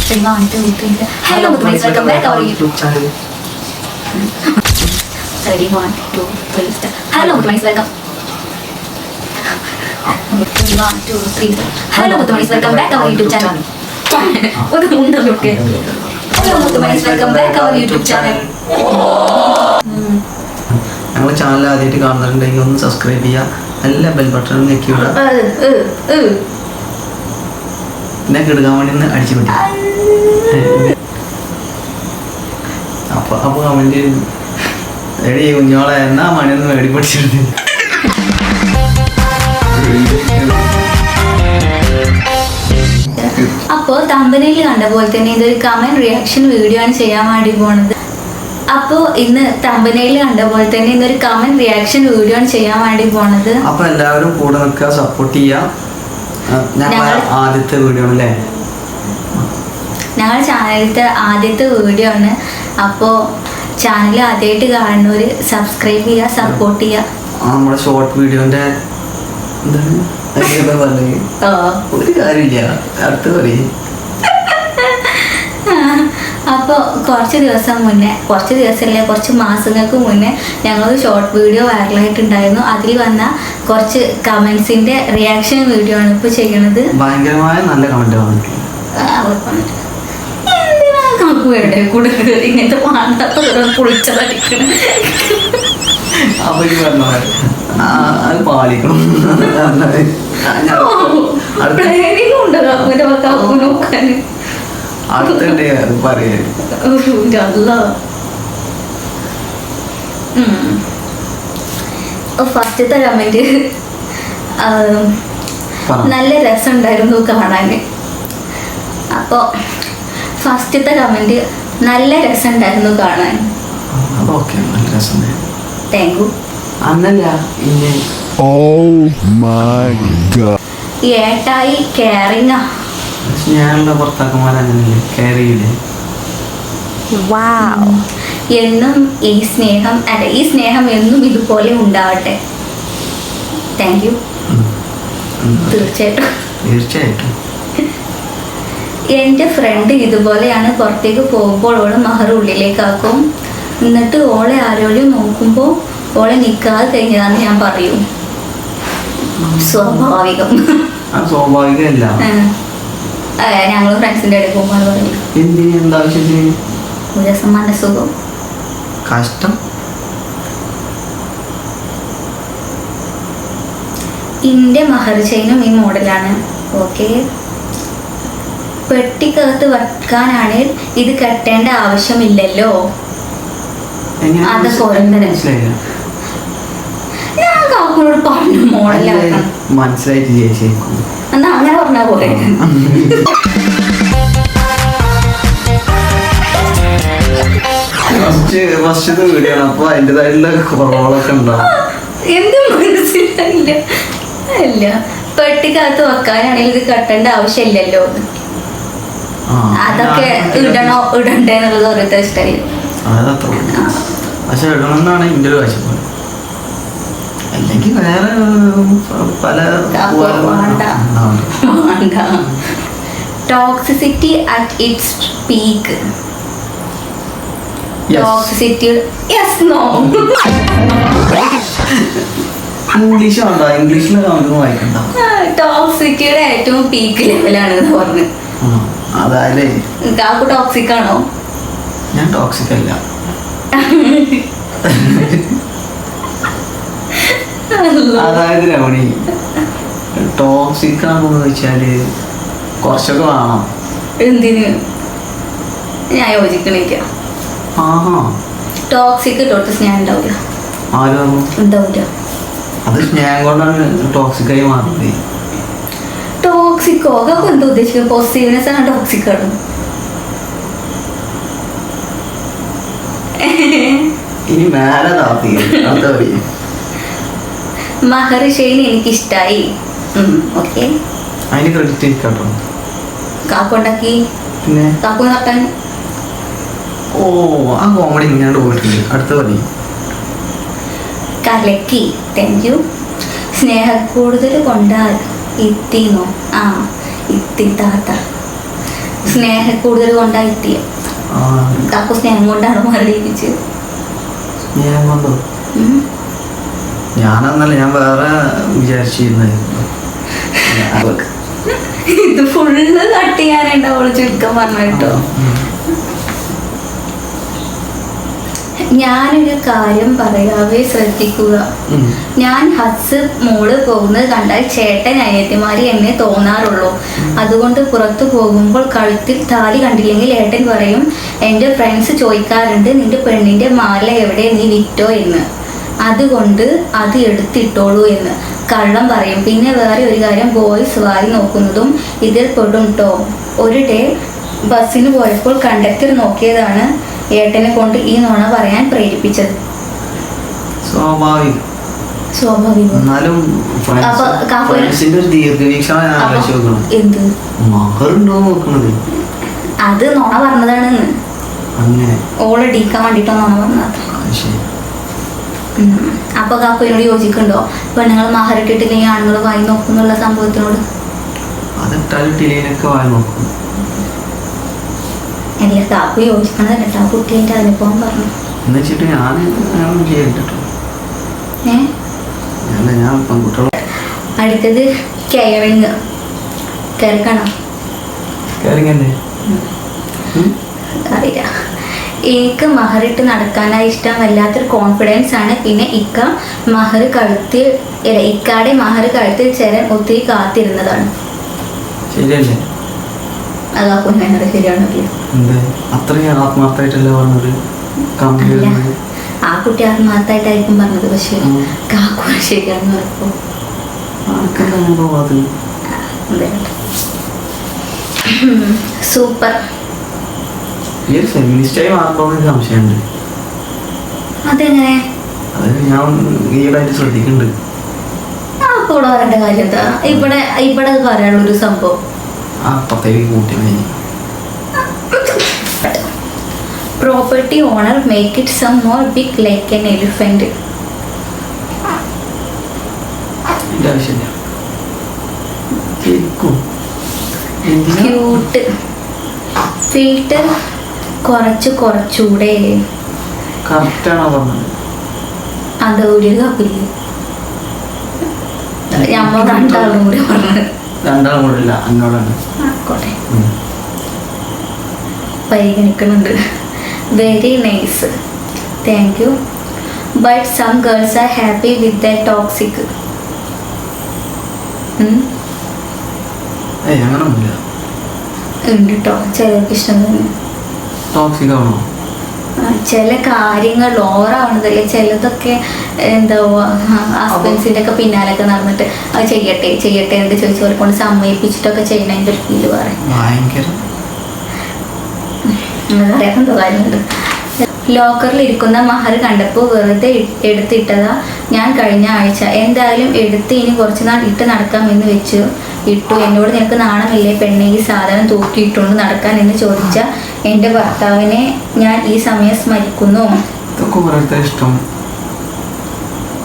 1, 2, 3. Hello, guys, welcome back our YouTube channel. Ready, 1, 2, 3. Hello, guys, welcome. 1, 2, 3. Hello, guys, welcome back our YouTube channel. Hello, guys, welcome back our YouTube channel. ഞങ്ങളുടെ channel ആദ്യമായിട്ട് കാണുന്നുണ്ടെങ്കിൽ ഒന്ന് subscribe ചെയ്യുക, എല്ലാ bell button ഞെക്കി വിടുക. എന്നെ കിടുക്കാൻ വേണ്ടി ഒന്ന് അടിച്ചു പറ്റും. അപ്പൊ കമന്റ് എടി കുഞ്ഞോളെ എന്നാ മണിയൊന്ന് മേടി പഠിച്ചിട്ട്. അപ്പോൾ തമ്പനയിൽ കണ്ട പോലെ തന്നെ ഇതൊരു കമന്റ് റിയാക്ഷൻ വീഡിയോ ആണ് ചെയ്യാൻ വേണ്ടി പോണത്. അപ്പോൾ ഇന്ന് തമ്പനയിൽ കണ്ട പോലെ തന്നെ ഇന്നൊരു കമന്റ് റിയാക്ഷൻ വീഡിയോ ആണ് ചെയ്യാൻ വേണ്ടി പോണത്. അപ്പൊ എല്ലാവരും കൂടെ നിൽക്കുക, സപ്പോർട്ട് ചെയ്യുക. ഞങ്ങൾ ആദ്യത്തെ വീഡിയോ ആണല്ലേ, ഞങ്ങളുടെ ചാനലിലത്തെ ആദ്യത്തെ വീഡിയോ ആണ്. അപ്പോൾ ചാനൽ ആദ്യമായിട്ട് കാണുന്നവർ സബ്സ്ക്രൈബ് ചെയ്യുക, സപ്പോർട്ട് ചെയ്യുക. നമ്മുടെ ഷോർട്ട് വീഡിയോന്റെ ഒരു കാര്യമില്ല, അടുത്ത് പറയും. അപ്പോൾ കുറച്ച് ദിവസമല്ലേ കുറച്ച് മാസങ്ങൾക്ക് മുന്നേ ഞങ്ങളൊരു ഷോർട്ട് വീഡിയോ വൈറലായിട്ടുണ്ടായിരുന്നു. അതിൽ വന്ന കുറച്ച് കമന്റ്സിന്റെ റിയാക്ഷൻ വീഡിയോ ആണ് ഇപ്പോൾ ചെയ്യണത്. ഭയങ്കരമായ നല്ല കമന്റ് വന്നിട്ടുണ്ട്. ഇങ്ങനത്തെ കുളിച്ചതടിക്കണം അത് പാലിക്കണം. അടുത്തേ അത് പറയാ. ഫസ്റ്റത്തെ കമന്റ് നല്ല രസമുണ്ടായിരുന്നു കാണാൻ. അപ്പോൾ ഫസ്റ്റത്തെ കമന്റ് നല്ല രസമുണ്ടായിരുന്നു കാണാൻ. Thank you. ഏട്ടായി കെയറിങ്ങാ. ഞാനുള്ള ഭർത്താക്കന്മാരങ്ങനല്ലേ, കെയർ ചെയ്യില്ലേ. എന്നും ഈ സ്നേഹം എന്നും ഇതുപോലെ ഉണ്ടാവട്ടെ. Thank you. തീർച്ചയായിട്ടും. എൻ്റെ ഫ്രണ്ട് ഇതുപോലെയാണ്. പുറത്തേക്ക് പോകുമ്പോൾ ഓളെ മഹർ ഉള്ളിലേക്കാക്കും, എന്നിട്ട് ഓളെ ആരോഗ്യം നോക്കുമ്പോൾ ഓളെ നിൽക്കാതെ കഴിഞ്ഞതാന്ന് ഞാൻ പറയും. സ്വാഭാവികം. സ്വാഭാവികമല്ല. ഞങ്ങൾ ഫ്രണ്ട്സിന്റെ ഇടയിൽ പോകുമ്പോൾ പറയും. ഒരു ദിവസം മനസ്സുഖം കഷ്ടം. ഇന്റെ മഹർ ചെയിനും ഈ മോഡലാണ്. ഓക്കെ, പെട്ടിക്കകത്ത് വെക്കാനാണ് ഇത് കെട്ടേണ്ട ആവശ്യമില്ലല്ലോ. അതൊക്കെ ഓരോരുത്തരും ഞാൻ കാക്കൂനോട് പറഞ്ഞു മോഡലാക്കണം. മനസ്സിലായിട്ട് ചേച്ചിക്കും എന്നാ അങ്ങനെ പറഞ്ഞാ പോലെ. ഫസ്റ്റത്തെ വീഡിയോ ആണ്, അപ്പൊ അതിൻ്റെതായിട്ടുള്ള കുറവുകളൊക്കെ ഉണ്ടാവും. എന്ത് മനസ്സിലായില്ല. അല്ല, പെട്ടിക്കകത്ത് വെക്കാനാണെങ്കിൽ ഇത് കെട്ടേണ്ട ആവശ്യമില്ലല്ലോ. അതൊക്കെ ഇടണോ ഇടണ്ടേ എന്നുള്ളത് ഓരോരുത്തർ ഇഷ്ടമായി. പക്ഷെ ഇടണമെന്നാണ് എൻ്റെ ഒരു കാഴ്ചപ്പാട്. അല്ലെങ്കിൽ വേറെ പല toxicity at its peak. Toxicity English വേണ്ട, ഇംഗ്ലീഷിൽ വായിക്കണ്ട. ടോക്സിറ്റിയുടെ ഏറ്റവും പീക്ക് ലെവലാണെന്ന് പറഞ്ഞു. അതായത് കാക്കു ടോക്സിക് ആണോ? ഞാൻ ടോക്സിക് അല്ല. അതായത് രമണി ടോക്സിക് ആണെന്ന് വെച്ചാല് കുറച്ചൊക്കെ വേണം. എന്തിന്? ഞാൻ യോജിക്കണില്ല. ടോക്സിക് തൊട്ട് സ്നേഹം ഉണ്ടാവില്ല. ആരും ഉണ്ടാവില്ല. അത് സ്നേഹം കൊണ്ടാണ് ടോക്സിക്കായി മാറുന്നത്. ടോക്സിക്കോ അതൊക്കെ എന്താ ഉദ്ദേശിക്കുന്നത്? പോസിറ്റീവ്നെസ് ആണ് ടോക്സിക് ആണ്. ഇനി മേലെ മഹർ ഷെയ്ൻ എനിക്കിഷ്ടായി. ഓക്കെ, അതിന് ക്രെഡിറ്റ് കേട്ടോ. കാക്കുണ്ടാക്കി പിന്നെ കാക്കു നടത്താൻ. ഓ, ആ കോമഡി ഇങ്ങനെ പോയിട്ടുണ്ട്. അടുത്ത പറയും. കലക്കി. Thank you. സ്നേഹ കൂടുതൽ കൊണ്ടാൽ ഇത്തിന്നോ? ആ, ഇത്തി താത്ത. സ്നേഹം കൂടുതൽ കൊണ്ടായിത്തിയ ആ, കാക്കു സ്നേഹം കൊണ്ടാണ് മരടിപ്പിച്ച്. ഞാൻ കൊണ്ടോ ഞാനന്നല്ല, ഞാൻ വേറെ വിചാരിച്ചിരുന്നായിരുന്നു. ഇത് ഫുള്ള് കട്ട് ചെയ്യാനുണ്ടാവുള്ളൂ ചുരുക്കം പറഞ്ഞു കേട്ടോ. ഞാനൊരു കാര്യം പറയാവേ, ശ്രദ്ധിക്കുക. ഞാൻ ഹസ് മോള് പോകുന്നത് കണ്ടാൽ ചേട്ടൻ അനിയത്തിമാരി എന്നെ തോന്നാറുള്ളൂ. അതുകൊണ്ട് പുറത്തു പോകുമ്പോൾ കഴുത്തിൽ താലി കണ്ടില്ലെങ്കിൽ ഏട്ടൻ പറയും, എൻ്റെ ഫ്രണ്ട്സ് ചോദിക്കാറുണ്ട് നിന്റെ പെണ്ണിന്റെ മാല എവിടെ, നീ വിറ്റോ എന്ന്. അതുകൊണ്ട് അത് എടുത്തിട്ടോളൂ എന്ന് കള്ളം പറയും. പിന്നെ വേറെ ഒരു കാര്യം, ബോയ്സ് വാരി നോക്കുന്നതും ഇതിൽ പെടും ട്ടോ. ഒരു ഡേ ബസ്സിന് പോയപ്പോൾ കണ്ടക്ടർ നോക്കിയതാണ് ഏട്ടനെ കൊണ്ട് ഈ നുണ പറയാൻ പ്രേരിപ്പിച്ചത്. സ്വാഭാവികം. എന്നാലും അപ്പൊ ഫ്രണ്ട്സിന്റെ ഒരു ദീർഘവീക്ഷണം ഞാൻ ആലോചിച്ച് നോക്കണം. എന്ത് മകളുണ്ടോ നോക്കണത്? അത് നുണ പറഞ്ഞതാണ്. അങ്ങനെ ഓളെ ഡീക്കാൻ വേണ്ടിട്ടോ നുണ പറഞ്ഞത്. ശരി. അപ്പൊ കാക്കുവിനോട് യോജിക്കുന്നുണ്ടോ? പെണ്ണുങ്ങൾ മഹരിട്ടിട്ടില്ലെങ്കിൽ ആണുങ്ങൾ വായി നോക്കുന്നുള്ള സംഭവത്തിനോട്? അതിട്ടാലും ടിലിയിലൊക്കെ വായി നോക്കും. അല്ല, കാക്കു യോജിക്കണത് കേട്ടോ. ആ കുട്ടീൻ്റെ അനുഭവം പറഞ്ഞു. എന്ന് വെച്ചിട്ട് ഞാൻ ചെയ്തിട്ടോ. ഞാൻ പെൺകുട്ടികൾ. അടുത്തത് കെയറിങ്. കേൾക്കണം? കേറിങ്ങല്ലേ? അറിയില്ല. എനിക്ക് മഹറിട്ട് നടക്കാനായി ഇഷ്ടം, വല്ലാത്തൊരു കോൺഫിഡൻസ് ആണ്. പിന്നെ ഇക്കാടെ മഹർ കഴുത്തിൽ ചേരാൻ ഒത്തിരി കാത്തിരുന്നതാണ്. ശരിയല്ലേ? അതാക്കുന്നത് ശരിയാണല്ലോ. അത്രയും ആത്മാർത്ഥമായിട്ടല്ലേ പറഞ്ഞത്? ആ കുട്ടി ആത്മാർത്ഥമായിട്ടായിരിക്കും പറഞ്ഞത്, പക്ഷെ കാക്കു ശരിയാണെന്ന് പറയുമ്പോൾ സൂപ്പർ. ഈ ഒരു ഫെമിനിസ്റ്റായി മാറുമ്പോൾ സംശയമുണ്ട്. അതെങ്ങനെ? അത് ഞാൻ ഈയിടായിട്ട് ശ്രദ്ധിക്കുന്നുണ്ട്. ആ കൂടെ പറയേണ്ട കാര്യം എന്താ? ഇവിടെ പറയാനുള്ളൊരു സംഭവം ആ അപ്പത്തേക്ക് കൂട്ടി. Property owner make it some more big like an elephant. ആവശ്യമില്ല. ക്യൂട്ട്. ഫിൽറ്റർ കുറച്ചുകൂടെ കറക്റ്റാണോ പറഞ്ഞത്? അത് ഒരു കപ്പില്ല. ഞമ്മ രണ്ടാളും കൂടി പറഞ്ഞത്. രണ്ടാളും കൂടെ ഇല്ല, എന്നോടാണ്. ആയിക്കോട്ടെ, പരിഗണിക്കുന്നുണ്ട്. Very nice, thank you. But some girls are happy with the toxic. അങ്ങനൊന്നുമില്ല. ഉണ്ട് കേട്ടോ, ചിലർക്ക് ഇഷ്ടം തന്നെ. ടോക്സിക് ആണോ? ചില കാര്യങ്ങൾ ഓവറാവണതല്ലേ. ചിലതൊക്കെ എന്താ ഹസ്ബൻഡ്സിൻ്റെ ഒക്കെ പിന്നാലൊക്കെ നടന്നിട്ട് അത് ചെയ്യട്ടെ എന്ന് ചോദിച്ചവരെ കൊണ്ട് സമ്മതിപ്പിച്ചിട്ടൊക്കെ ചെയ്യണതിൻ്റെ ഒരു ഫീല് പറയും. അറിയാത്ത എന്തോ കാര്യമുണ്ട്. ലോക്കറിൽ ഇരിക്കുന്ന മഹർ കണ്ടപ്പോൾ വെറുതെ എടുത്തിട്ടതാ ഞാൻ കഴിഞ്ഞ ആഴ്ച. എന്തായാലും എടുത്ത് ഇനി കുറച്ച് നാൾ ഇട്ട് നടക്കാമെന്ന് വെച്ചു ഇട്ടു. എന്നോട് നിനക്ക് നാണമില്ലേ പെണ്ണെ ഈ സാധനം തൂക്കിയിട്ടുകൊണ്ട് നടക്കാൻ എന്ന് ചോദിച്ച എൻ്റെ ഭർത്താവിനെ ഞാൻ ഈ സമയം സ്മരിക്കുന്നു. ഇഷ്ടം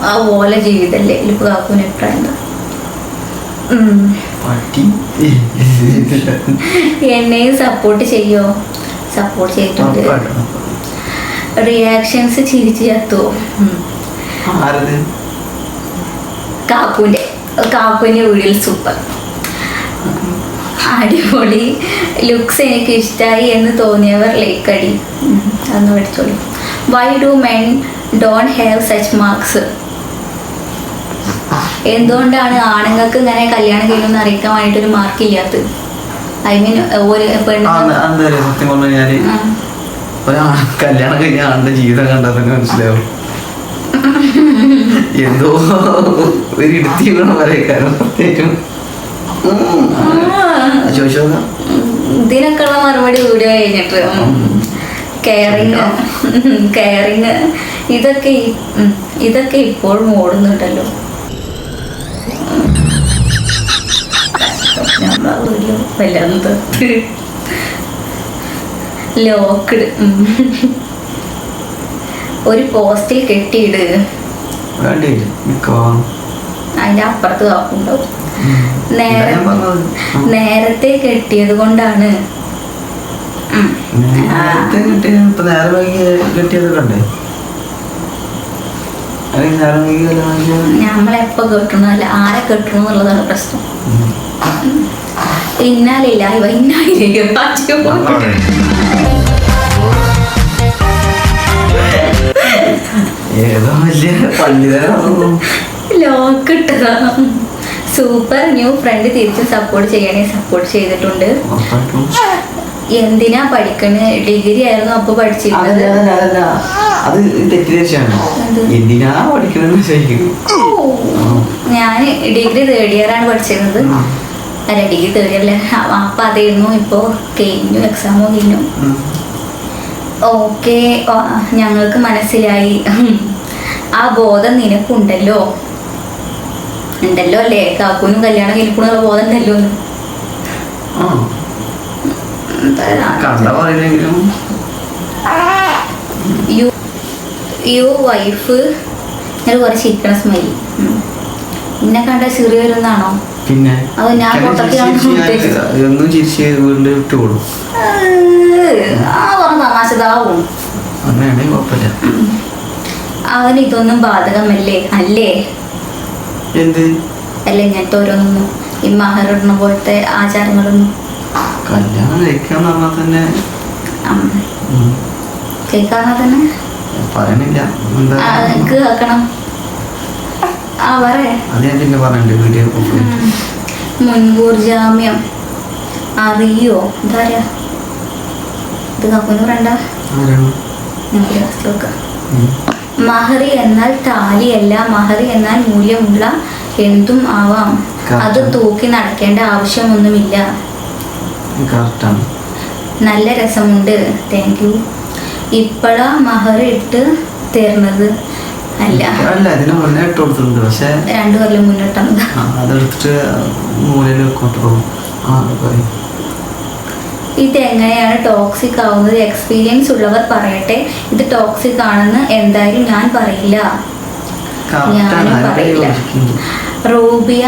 ആ ഓല ജീവിതല്ലേ. ഇപ്പൊ കാക്കുവിന് അഭിപ്രായം എന്താ? എന്നെയും സപ്പോർട്ട് ചെയ്യോ? സപ്പോർട്ട് ചെയ്തിട്ടുണ്ട്. റിയാക്ഷൻസ് ചിരിച്ചു ചത്തുവോ? കാക്കുവിൻ്റെ വീഡിയോയിൽ സൂപ്പർ, അടിപൊളി, ലുക്സ് എനിക്ക് ഇഷ്ടമായി എന്ന് തോന്നിയവർ ലൈക്ക് അടി. അതൊന്ന് പഠിച്ചോളൂ. Why do men don't have such marks? എന്തുകൊണ്ടാണ് ആണുങ്ങൾക്ക് ഇങ്ങനെ കല്യാണം കഴിയുമെന്ന് അറിയിക്കാൻ വേണ്ടിയിട്ടൊരു മാർക്ക് ഇല്ലാത്തത്? ഐ മീൻ ഒരു സത്യം പറഞ്ഞാൽ കല്യാണം കഴിഞ്ഞ ആളുടെ ജീവിതം കണ്ടാൽ തന്നെ മനസ്സിലാവും എന്തോ ഒരു ഇടുത്തി വേണം വരയ്ക്കാനും. പ്രത്യേകിച്ചും ഇതിനൊക്കെയുള്ള മറുപടി വീഡിയോ കഴിഞ്ഞിട്ട് കെയറിങ് ഇതൊക്കെ ഇപ്പോഴും ഓടുന്നുണ്ടല്ലോ. വീഡിയോ വല്ലാതെ ലോക്ക്ഡ്. ഒരു പോസ്റ്റിൽ കെട്ടിയിട്, അതിന്റെ അപ്പുറത്ത് കാക്കുണ്ടാവും. നേരത്തെ കെട്ടിയത് കൊണ്ടാണ് നേരത്തെ കിട്ടിയ ഇപ്പൊ നേരെ വൈകി കിട്ടിയതൊക്കെ ഉണ്ടേ. അല്ലെങ്കിൽ നേരെ വൈകി വല്ല വാങ്ങിയത് നമ്മളെപ്പോ കെട്ടണല്ല ആരെ കെട്ടണം എന്നുള്ളതാണ് പ്രശ്നം. ഇന്നാലില്ല ഇവ ഇന്നായില്ലേ ഏതോ വലിയ പള്ളിതാരോ ലോക്ക് ഇട്ടതാ. സൂപ്പർ ന്യൂ ഫ്രണ്ട് തിരിച്ചും സപ്പോർട്ട് ചെയ്യണേ. സപ്പോർട്ട് ചെയ്തിട്ടുണ്ട്. എന്തിനാ പഠിക്കണേ? ഡിഗ്രി ആയിരുന്നു അപ്പൊ പഠിച്ചിരുന്നത്. അത് തെറ്റിദ്ധരിച്ചാണ്. എന്തിനാ പഠിക്കണെന്ന് ചോദിക്കുന്നത്. ഞാൻ ഡിഗ്രി തേർഡ് ഇയർ ആണ് പഠിച്ചിരുന്നത്. അല്ല ഡിഗ്രി തേർഡ് ഇയർ അല്ലേ, അപ്പൊ അതായിരുന്നു. ഇപ്പോ കഴിഞ്ഞു, എക്സാമോ കഴിഞ്ഞു. ഓക്കെ, ഞങ്ങൾക്ക് മനസ്സിലായി. ആ ബോധം നിനക്കുണ്ടല്ലോ. ഉണ്ടല്ലോ അല്ലേ? കാക്കൂനും കല്യാണം കഴിക്കുന്നുള്ള ബോധം ഉണ്ടല്ലോ. യു വൈഫ് കുറച്ച് ചിരിക്കണ സ്മൈൽ. ഇന്നെ കണ്ട ചെറിയ വരുന്നാണോ? പിന്നെ അത് ഞാൻ ഒന്നും ചിരിച്ച് വീണ്ടും വിട്ടു കൊടുക്കും. തമാശതാവും. അങ്ങനെയാണെങ്കിൽ കുഴപ്പമില്ല. അവന് ഇതൊന്നും ബാധകമല്ലേ? അല്ലേ? എന്ത് അല്ല ഇങ്ങനത്തെ ഓരോന്നൊന്നും ഈ മഹറിടുന്ന പോലത്തെ ആചാരങ്ങളൊന്നും കല്യാണം കഴിക്കാന്ന് പറഞ്ഞാൽ തന്നെ കേൾക്കാന്നാ തന്നെ പറയണില്ല. എനിക്ക് കേൾക്കണം. അത് ഞാൻ പിന്നെ പറഞ്ഞിട്ടുണ്ട് വീഡിയോ. മുൻകൂർ ജാമ്യം അറിയോ? എന്താ ഇത് കാക്കൂന് പറയണ്ട. മഹറി എന്നാൽ താലിയല്ല. മഹറി എന്നാൽ മൂല്യമുള്ള എന്തും ആവാം. അത് തൂക്കി നടക്കേണ്ട ആവശ്യമൊന്നുമില്ല. നല്ല രസമുണ്ട്. Thank you. ഇപ്പഴാ മഹറി ഇട്ട് തരുന്നത്? അല്ല, ഇതിന് മുന്നേ ഇട്ട് കൊടുത്തിട്ടുണ്ട്. പക്ഷെ 2 കൊല്ലം മുന്നിട്ടാണ്. അതെടുത്തിട്ട് മൂലയിൽ കൊണ്ടുപോകും. ഇതെങ്ങനെയാണ് ടോക്സിക് ആവുന്നത്? എക്സ്പീരിയൻസ് ഉള്ളവർ പറയട്ടെ. ഇത് ടോക്സിക് ആണെന്ന് എന്തായാലും ഞാൻ പറയില്ല. റൂബിയ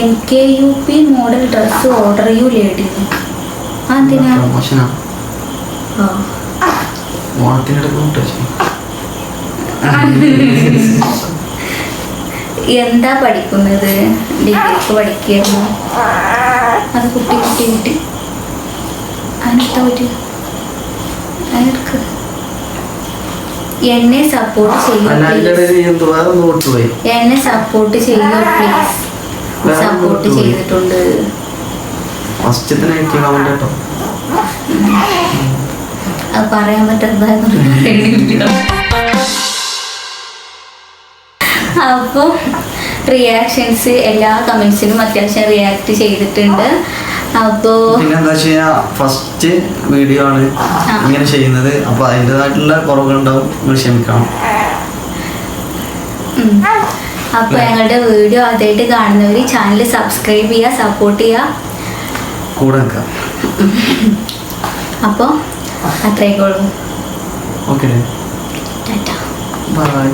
NKUP മോഡൽ ഡ്രസ് ഓർഡർ ചെയ്യൂ ലേഡി. അതിനാ എന്താ പഠിക്കുന്നത്? ഡിഗ്രിക്ക് പഠിക്കുന്നു. അത് കുട്ടി അതിനെടുത്താ പറ്റി അതിനെടുക്ക്. എന്നെ സപ്പോർട്ട് ചെയ്യൂ. എന്നെ സപ്പോർട്ട് ചെയ്യൂ പ്ലീസ്. സപ്പോർട്ട് ചെയ്തിട്ടുണ്ട്. അത് പറയാൻ പറ്റുന്നതായിരുന്നു. അപ്പൊ റിയാക്ഷൻസ് എല്ലാ കമന്റ്സിനും അത്യാവശ്യം റിയാക്ട് ചെയ്തിട്ടുണ്ട്. അപ്പോ പിന്നെന്താ വെച്ചാ ഫസ്റ്റ് വീഡിയോ ആണ് ഇങ്ങനെ ചെയ്യുന്നത്. അപ്പൊ അതിൻ്റെതായിട്ടുള്ള കുറവുകളുണ്ടാവും, ക്ഷമിക്കണം. അപ്പൊ ഞങ്ങളുടെ വീഡിയോ ആദ്യമായിട്ട് കാണുന്നവര് ചാനൽ സബ്സ്ക്രൈബ് ചെയ്യുക, സപ്പോർട്ട് ചെയ്യുക, കൂടെ നിൽക്കാം. അപ്പൊ അത്രയൊക്കെ ഉള്ളൂ. Okay, tata, by.